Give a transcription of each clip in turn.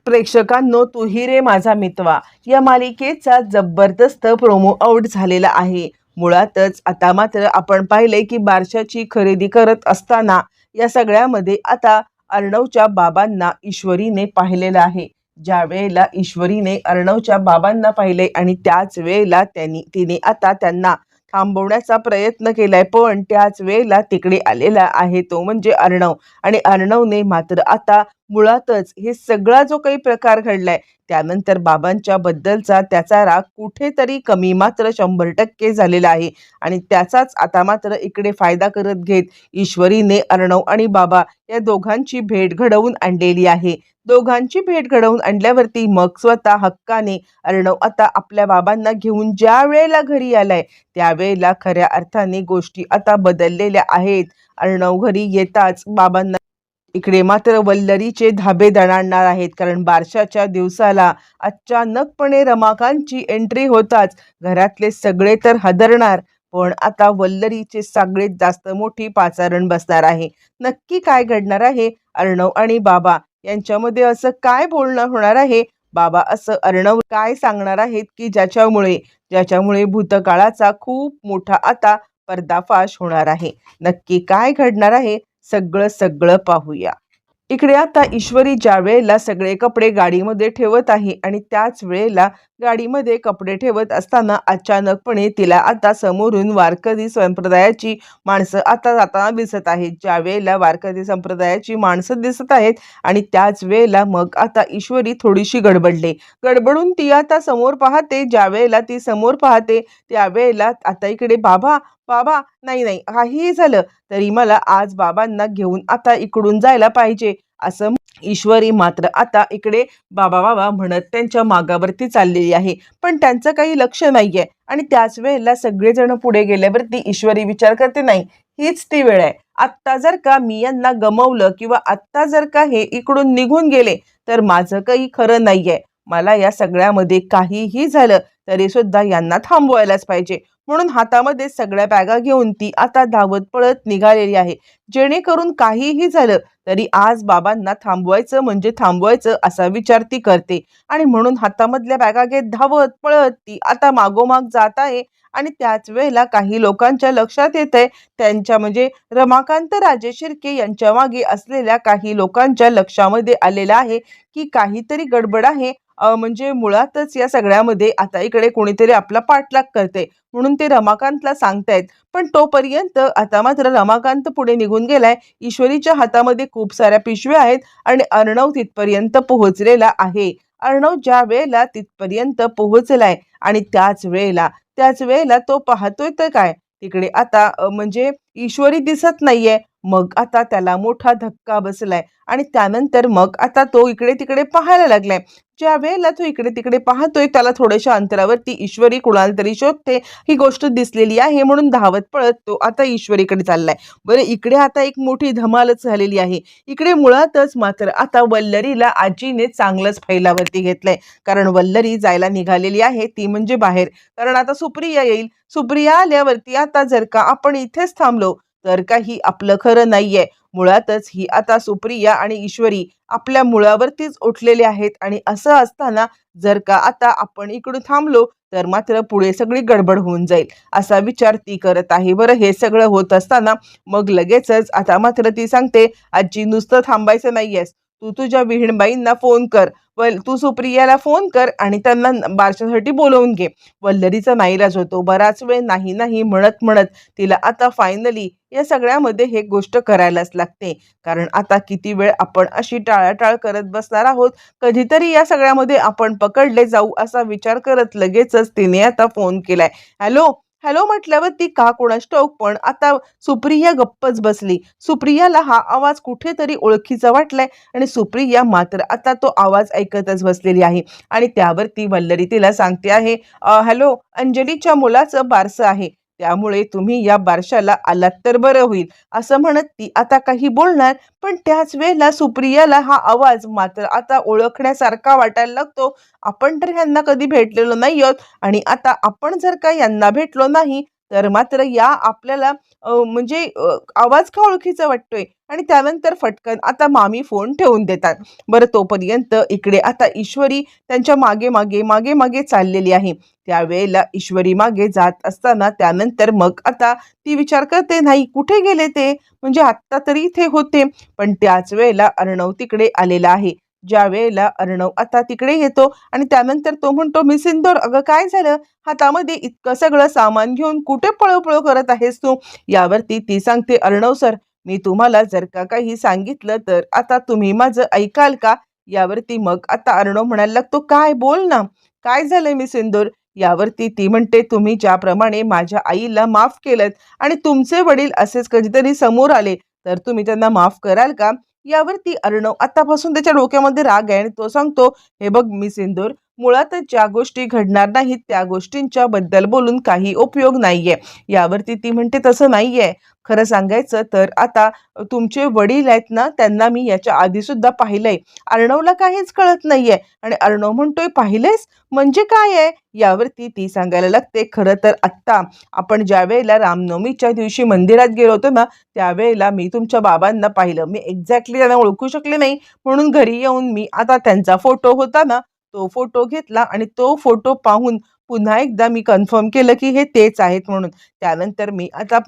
प्रेक्षकांनो, तू ही रे माझा मितवा या मालिकेचा जबरदस्त प्रोमो आउट झालेला आहे. मुळातच आता मात्र आपण पाहिले की बारशाची खरेदी करत असताना या सगळ्यामध्ये आता अर्णवच्या बाबांना ईश्वरीने पाहिलेलं आहे. ज्या वेळेला ईश्वरीने अर्णवच्या बाबांना पाहिले आणि त्याच वेळेला तिने आता त्यांना थांबवण्याचा प्रयत्न केलाय, पण त्याच वेळेला तिकडे आलेला आहे तो म्हणजे अर्णव. आणि अर्णवने मात्र आता मुळातच हे सगळा जो काही प्रकार घडलाय त्यानंतर बाबांच्या बद्दलचा त्याचा राग कुठेतरी कमी मात्र 100% झालेला आहे. आणि त्याचाच आता मात्र इकडे फायदा करत घेत ईश्वरीने अर्णव आणि बाबा या दोघांची भेट घडवून आणलेली आहे. दोघांची भेट घडवून आणल्यावरती मग स्वतः हक्काने अर्णव आता आपल्या बाबांना घेऊन ज्या वेळेला घरी आलाय त्यावेळेला खऱ्या अर्थाने गोष्टी आता बदललेल्या आहेत. अर्णव घरी येताच बाबांना इकडे मात्र वल्लरीचे धाबे दणाणणार आहेत, कारण बारशाच्या दिवसाला अचानकपणे रमाकांतची एंट्री होताच घरातले सगळे तर हादरणार, पण आता वल्लरीचे सगळ्यात जास्त मोठी पाचारण बसणार आहे. नक्की काय घडणार आहे? अर्णव आणि बाबा यांच्यामध्ये असं काय बोलणं होणार आहे? बाबा असं अर्णव काय सांगणार आहेत की ज्याच्यामुळे भूतकाळाचा खूप मोठा आता पर्दाफाश होणार आहे. नक्की काय घडणार आहे? सगळं सगळं पाहूया. इकडे आता ईश्वरी ज्या वेळेला सगळे कपडे गाडीमध्ये ठेवत आहे आणि त्याच वेळेला गाडीमध्ये कपडे ठेवत असताना अचानकपणे तिला आता समोरून वारकरी संप्रदायाची माणसं आता जाताना दिसत आहेत. ज्या वेळेला वारकरी संप्रदायाची माणसं दिसत आहेत आणि त्याच वेळेला मग आता ईश्वरी थोडीशी गडबडून ती आता समोर पाहते. ज्या वेळेला ती समोर पाहते त्यावेळेला आता इकडे बाबा बाबा नाही नाही काहीही झालं तरी मला आज बाबांना घेऊन आता इकडून जायला पाहिजे असं ईश्वरी मात्र आता इकडे बाबा बाबा म्हणत त्यांच्या मागावरती चाललेली आहे, पण त्यांचं काही लक्ष नाहीये. आणि त्याच वेळेला सगळेजण पुढे गेल्यावरती ईश्वरी विचार करते, नाही हीच ती वेळ आहे. आत्ता जर का मी यांना गमवलं किंवा आत्ता जर का हे इकडून निघून गेले तर माझं काही खरं नाहीये. मला या सगळ्यामध्ये काहीही झालं तरी सुद्धा यांना थांबवायलाच पाहिजे. म्हणून हातामध्ये सगळ्या बॅगा घेऊन ती आता धावत पळत निघालेली आहे, जेणेकरून काहीही झालं तरी आज बाबांना थांबवायचं म्हणजे थांबवायचं असा विचार ती करते. आणि म्हणून हातामधल्या बॅगा घेत धावत पळत ती आता मागोमाग जात आहे. आणि त्याच वेळेला काही लोकांच्या लक्षात येत आहे, त्यांच्या म्हणजे रमाकांत राजे शिर्के यांच्या मागे असलेल्या काही लोकांच्या लक्षामध्ये आलेलं आहे की काहीतरी गडबड आहे. म्हणजे मुळातच या सगळ्यामध्ये आता इकडे कोणीतरी आपला पाठलाग करते, म्हणून ते रमाकांतला सांगतायत. पण तोपर्यंत आता मात्र रमाकांत पुढे निघून गेलाय. ईश्वरीच्या हातामध्ये खूप साऱ्या पिशव्या आहेत आणि अर्णव तिथपर्यंत पोहोचलेला आहे. अर्णव ज्या वेळेला तिथपर्यंत पोहोचलाय आणि त्याच वेळेला तो पाहतोय तर काय तिकडे आता म्हणजे ईश्वरी दिसत नाहीये. मग आता त्याला मोठा धक्का बसलाय आणि त्यानंतर मग आता तो इकडे तिकडे पाहायला लागलाय. ज्या वेळेला तो इकडे तिकडे पाहतोय त्याला थोड्याशा अंतरावरती ईश्वरी कुणाला तरी शोधते ही गोष्ट दिसलेली आहे, म्हणून धावत पळत तो आता ईश्वरीकडे चाललाय. बरं, इकडे आता एक मोठी धमालच झालेली आहे. इकडे मुळातच मात्र आता वल्लरीला आजीने चांगलंच फैलावरती घेतलंय, कारण वल्लरी जायला निघालेली आहे ती म्हणजे बाहेर. कारण आता सुप्रिया येईल. सुप्रिया आल्यावरती आता जर का आपण इथेच थांबलो तर काही आपलं खरं नाहीये. मुळातच ही आता सुप्रिया आणि ईश्वरी आपल्या मुळावरतीच उठलेले आहेत आणि असं असताना जर का आता आपण इकडून थांबलो तर मात्र पुढे सगळी गडबड होऊन जाईल असा विचार ती करत आहे. बरं, हे सगळं होत असताना मग लगेचच आता मात्र ती सांगते, आजी नुसतं थांबायचं नाहीयेस, तू तुझ्या विहीणबाईंना फोन कर, तू सुप्रियाला फोन कर आणि त्यांना बारशासाठी बोलवून घे. वल्लरीचा नाईलाज होतो. बराच वेळ नाही नाही म्हणत म्हणत तिला आता फायनली या सगळ्यामध्ये हे गोष्ट करायलाच लागते. कारण आता किती वेळ आपण अशी टाळाटाळ करत बसणार आहोत, कधीतरी या सगळ्यामध्ये आपण पकडले जाऊ असा विचार करत लगेचच तिने आता फोन केलाय. हॅलो हॅलो म्हटल्यावर ती का कोणास ठाऊक पण आता सुप्रिया गप्पच बसली. सुप्रियाला हा आवाज कुठेतरी ओळखीचा वाटलाय आणि सुप्रिया मात्र आता तो आवाज ऐकतच बसलेली आहे. आणि त्यावरती वल्लरी तिला सांगते आहे, हॅलो, अंजलीच्या मुलाचं बारसं आहे, त्यामुळे तुम्ही या बारशाला आलात तर बरं होईल असं म्हणत ती आता काही बोलणार, पण त्याच वेळेला सुप्रियाला हा आवाज मात्र आता ओळखण्यासारखा वाटायला लागतो. आपण तर ह्यांना कधी भेटलेलो नाही आहोत आणि आता आपण जर का यांना भेटलो नाही तर मात्र या आपल्याला म्हणजे आवाज का ओळखीचा वाटतोय आणि त्यानंतर फटकन आता मामी फोन ठेवून देतात. बरं तोपर्यंत इकडे आता ईश्वरी त्यांच्या मागे मागे मागे मागे चाललेली आहे. त्यावेळेला ईश्वरी मागे जात असताना त्यानंतर मग आता ती विचार करते, नाही कुठे गेले ते, म्हणजे आत्ता तरी इथे होते. पण त्याच वेळेला अर्णव तिकडे आलेला आहे. ज्या वेळेला अर्णव आता तिकडे येतो आणि त्यानंतर तो म्हणतो, मी सिंदूर अगं काय झालं, हातामध्ये इतकं सगळं सामान घेऊन कुठे पळपळ करत आहेस तू. यावरती ती सांगते, अर्णव सर मी तुम्हाला जर का काही सांगितलं तर आता तुम्ही माझं ऐकाल का. यावरती मग आता अर्णव म्हणायला लागतो, काय बोल ना, काय झालंय मी सिंदूर. यावरती ती म्हणते, तुम्ही ज्याप्रमाणे माझ्या आईला माफ केलं आणि तुमचे वडील असेच कधीतरी समोर आले तर तुम्ही त्यांना माफ कराल का. यावरती अर्णव आतापासून त्याच्या डोक्यामध्ये राग आहे आणि तो सांगतो, हे बघ मी सिंदूर, मुळातच ज्या गोष्टी घडणार नाहीत त्या गोष्टींच्या बद्दल बोलून काही उपयोग नाहीये. यावरती ती म्हणते, तसं नाहीये, खरं सांगायचं तर आता तुमचे वडील आहेत ना, त्यांना मी याच्या आधी सुद्धा पाहिलंय. अर्णवला काहीच कळत नाहीये आणि अर्णव म्हणतोय, पाहिलेस म्हणजे काय आहे. यावरती ती सांगायला लागते, खरं तर आत्ता आपण ज्या वेळेला रामनवमीच्या दिवशी मंदिरात गेलो होतो ना, त्यावेळेला मी तुमच्या बाबांना पाहिलं. मी एक्झॅक्टली त्यांना ओळखू शकले नाही, म्हणून घरी येऊन मी आता त्यांचा फोटो होता ना, तो फोटो घेतला आणि तो फोटो पाहून पुन्हा एकदा मी कन्फर्म केलं की हे तेच आहेत म्हणून. त्यानंतर मी आता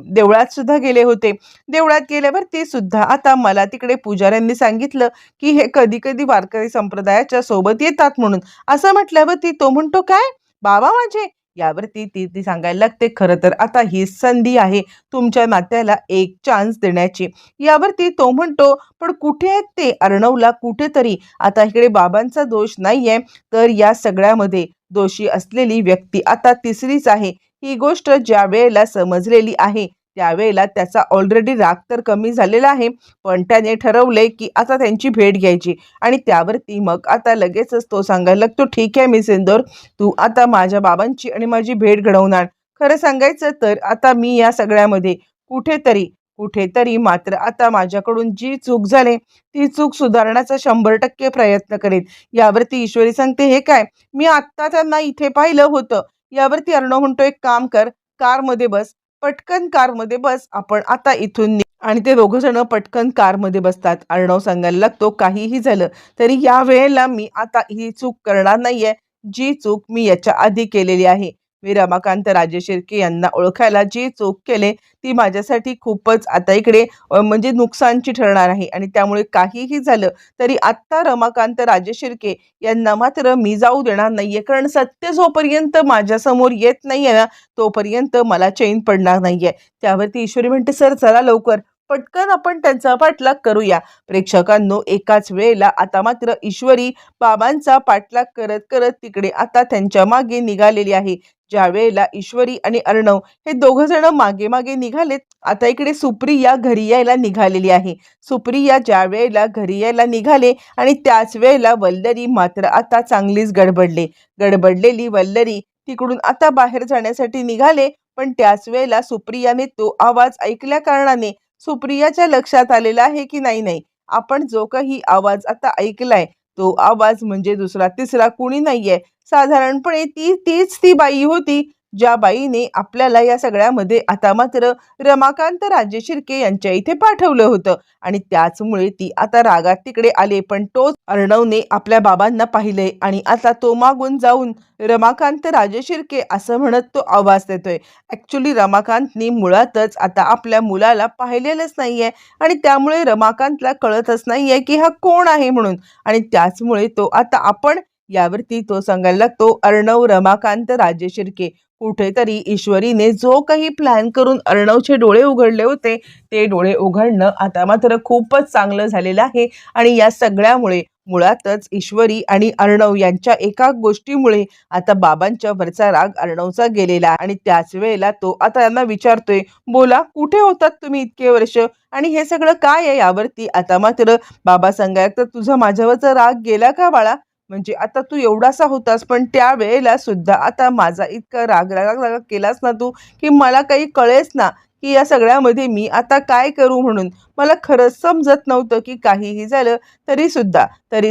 देवळात सुद्धा गेले होते. देवळात गेल्यावर ते सुद्धा आता मला तिकडे पुजाऱ्यांनी सांगितलं की हे कधी-कधी वारकरी संप्रदायाच्या सोबत येतात म्हणून. असं म्हटल्यावरती तो म्हणतो, काय बाबा माझे. यावरती ती ती सांगायला लागते, खरं तर आता ही संधी आहे तुमच्या नात्याला एक चान्स देण्याची. यावरती तो म्हणतो, पण कुठे आहेत ते. अर्णवला कुठेतरी आता इकडे बाबांचा दोष नाहीये, तर या सगळ्यामध्ये दोषी असलेली व्यक्ती आता तिसरीच आहे. ही गोष्ट ज्या वेळेला समजलेली आहे त्यावेळेला त्याचा ऑलरेडी राग तर कमी झालेला आहे, पण त्याने ठरवलंय की आता त्यांची भेट घ्यायची. आणि त्यावरती मग आता लगेचच तो सांगायला लागतो, ठीक आहे मी सिंदूर, तू आता माझ्या बाबांची आणि माझी भेट घडवून आण. खरं सांगायचं तर आता मी या सगळ्यामध्ये कुठेतरी कुठेतरी मात्र आता माझ्याकडून जी चूक झाली ती चूक सुधारण्याचा 100% प्रयत्न करेन. यावरती ईश्वरी सांगते, हे काय, मी आत्ता त्यांना इथे पाहिलं होतं. यावरती अर्णव म्हणतो, एक काम कर, कारमध्ये बस, पटकन कारमध्ये बस, आपण आता इथून आणि ते दोघं जण पटकन कारमध्ये बसतात. अर्णव सांगायला लागतो, काहीही झालं तरी या वेळेला मी आता ही चूक करणार नाहीये, जी चूक मी याच्या आधी केलेली आहे. मी रमाकांत राजेशिर्के यांना ओळखायला जी चूक केले ती माझ्यासाठी खूपच आता इकडे म्हणजे नुकसानची ठरणार आहे आणि त्यामुळे काहीही झालं तरी आत्ता रमाकांत राजेशिर्के यांना मात्र मी जाऊ देणार नाहीये. कारण सत्य जोपर्यंत माझ्यासमोर येत नाहीये ना, तोपर्यंत मला चैन पडणार नाहीये. त्यावरती ईश्वरी म्हणते, सर चला लवकर, पटकन आपण त्यांचा पाठलाग करूया. प्रेक्षकांनो, एकाच वेळेला आता मात्र ईश्वरी बाबांचा पाठलाग करत करत तिकडे आता त्यांच्या मागे निघालेली आहे. ज्या वेळेला ईश्वरी आणि अर्णव हे दोघं जण मागे मागे निघालेत, आता इकडे सुप्रिया घरी यायला निघालेली आहे. सुप्रिया ज्या वेळेला घरी यायला निघाले आणि त्याच वेळेला वल्लरी मात्र आता चांगलीच गडबडलेली वल्लरी तिकडून आता बाहेर जाण्यासाठी निघाले. पण त्याच वेळेला सुप्रियाने तो आवाज ऐकल्या कारणाने सुप्रियाच्या लक्षात आलेलं आहे की नाही नाही, आपण जो काही आवाज आता ऐकलाय तो आवाज म्हणजे दुसरा तिसरा कुणी नाहीये, साधारणपणे तीच ती बाई होती ज्या बाईने आपल्याला या सगळ्यामध्ये आता मात्र रमाकांत राजेशिर्के यांच्या इथे पाठवलं होतं. आणि त्याचमुळे ती आता रागात तिकडे आले. पण तोच अर्णवने आपल्या बाबांना पाहिले आणि आता तो मागून जाऊन रमाकांत राजेशिर्के असं म्हणत तो आवाज देतोय. ऍक्च्युली रमाकांतनी मुळातच आता आपल्या मुलाला पाहिलेलंच नाहीये आणि त्यामुळे रमाकांतला कळतच नाहीये की हा कोण आहे म्हणून. आणि त्याचमुळे तो आता आपण यावरती तो सांगायला लागतो, अर्णव रमाकांत राजेशिर्के, कुठेतरी ईश्वरीने जो काही प्लॅन करून अर्णवचे डोळे उघडले होते ते डोळे उघडणं आता मात्र खूपच चांगलं झालेलं आहे. आणि या सगळ्यामुळे मुळातच ईश्वरी आणि अर्णव यांच्या एका गोष्टीमुळे आता बाबांच्या वरचा राग अर्णवचा गेलेला आहे. आणि त्याच वेळेला तो आता यांना विचारतोय, बोला कुठे होतात तुम्ही इतके वर्ष आणि हे सगळं काय आहे. यावरती आता मात्र बाबा सांगायला, तर तुझा माझ्यावरचा राग गेला का बाळा, म्हणजे आता तू एवढासा होतास पण त्या वेळेला सुद्धा आता माझा इतका राग राग राग केलास ना तू, की मला काही कळेच ना की या सगळ्यामध्ये मी आता काय करू म्हणून. मला खरंच समजत नव्हतं की काहीही झालं तरी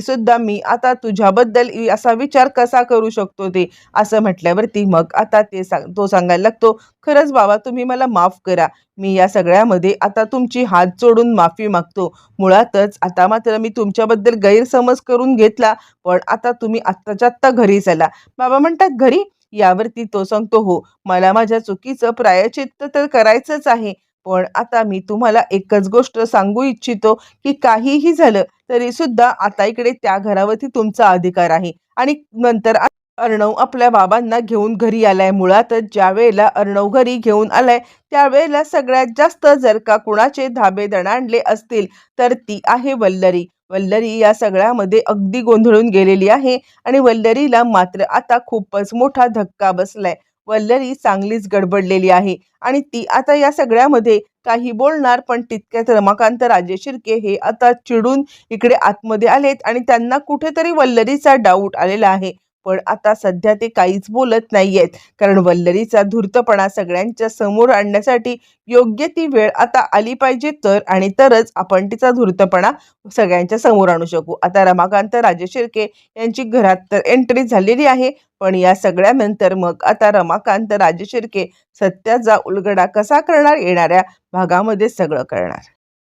सुद्धा मी आता तुझ्याबद्दल असा विचार कसा करू शकतो ते. असं म्हटल्यावरती मग आता तो सांगायला लागतो, "खरंच बाबा तुम्ही मला माफ करा. मी या सगळ्यामध्ये आता तुमची हात जोडून माफी मागतो. मुळातच आता मात्र मी तुमच्याबद्दल गैरसमज करून घेतला, पण आता तुम्ही आत्ताच्या आत्ता घरी चला." बाबा म्हणतात, "घरी?" यावरती तो सांगतो, "हो, मला माझ्या चुकीचं प्रायश्चित्त तर करायचंच आहे. पण आता मी तुम्हाला एकच गोष्ट सांगू इच्छितो, की काहीही झालं तरीसुद्धा आता इकडे त्या घरावरती तुमचा अधिकार आहे." आणि नंतर अर्णव आपल्या बाबांना घेऊन घरी आलाय. मुळातच ज्यावेळेला अर्णव घरी घेऊन आलाय, त्यावेळेला सगळ्यात जास्त जर का कुणाचे धाबे दणाणले असतील, तर ती आहे वल्लरी. वल्लरी या सगळ्यामध्ये अगदी गोंधळून गेलेली आहे आणि वल्लरीला मात्र आता खूपच मोठा धक्का बसलाय. वल्लरी चांगलीच गडबडलेली आहे आणि ती आता या सगळ्यामध्ये काही बोलणार, पण तितक्यात रमाकांत राजेशिर्के हे आता चिडून इकडे आतमध्ये आलेत आणि त्यांना कुठेतरी वल्लरीचा डाऊट आलेला आहे. पण आता सध्या ते काहीच बोलत नाहीयेत. कारण वल्लरीचा धूर्तपणा सगळ्यांच्या समोर आणण्यासाठी योग्य ती वेळ आता आली पाहिजे आणि तरच आपण तिचा धूर्तपणा सगळ्यांच्या समोर आणू शकू. आता रमाकांत राजेशिर्के यांची घरात तर एंट्री झालेली आहे. पण या सगळ्यानंतर मग आता रमाकांत राजेशिर्के सत्याचा उलगडा कसा करणार येणाऱ्या भागामध्ये सगळं करणार.